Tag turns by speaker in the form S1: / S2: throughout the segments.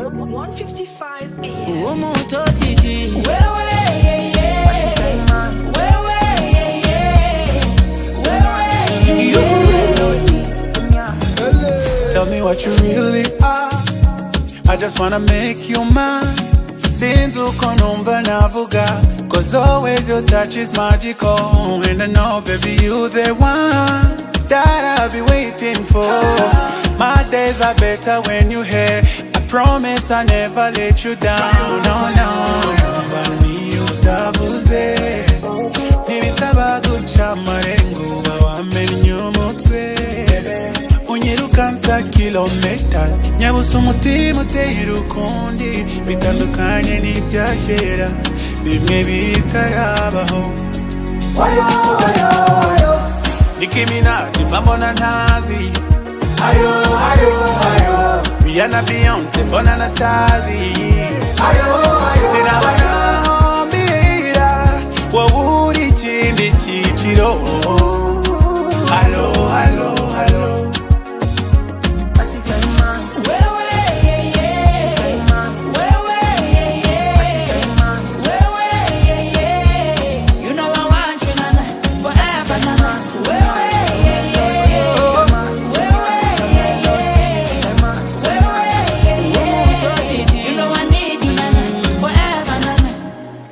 S1: 1:55 a.m.
S2: Tell me what you really are. I just wanna make you mine. Since ukonumva navuga, cause always your touch is magical. And I know, baby, you the one that I'll be waiting for. My days are better when you're here. I promise I'll never let you down. No, no. Bani utavuze nibitaba guca marengo bawamenye umutwe. Unyirukansa kilometers nyabusa umutima uteye urukundi. Bitandukanye n'ibya kera bimwe bitarabaho. Nicki Minaj mbona ntazi. Rihanna Beyonce mbona natazi. Sinabambira wowe uri ikindi cyiciro. Hello, hello, hello.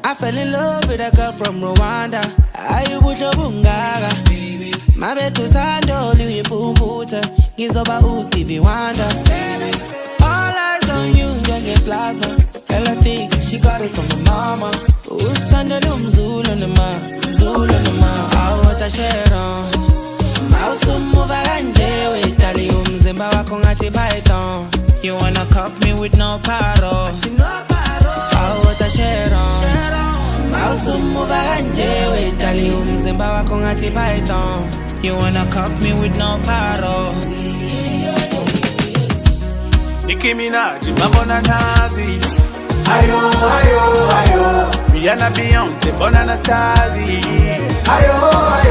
S3: I fell in love with a girl from Rwanda. Ayubusho bungaga. My bed to sando, Louis Pumputa. Gizoba Stevie Wonder. All eyes on you, you get plasma. Hella thick, she got it from her mama. Ustandalum Zulunama, Zulunama. I want a share on. Mausumuva ganje, Italium Zimbawa Kongati Python. You wanna cuff me with no paro. I want a share on. Mausumuva ganje, Italium Zimbawa Kongati Python. You wanna cuff me with no paro.
S2: Nicki Minaj mbona ntazi. Rihanna Beyonce mbona natazi.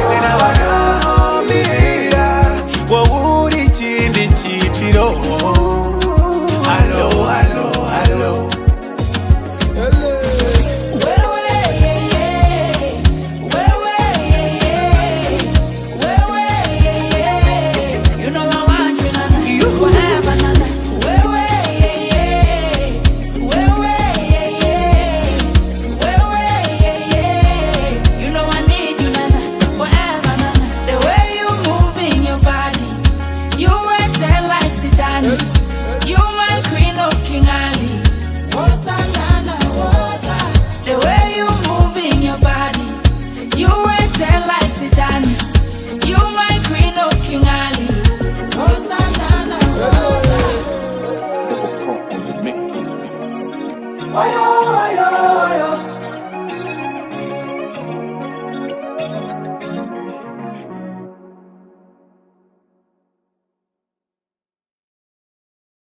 S2: Sinabambira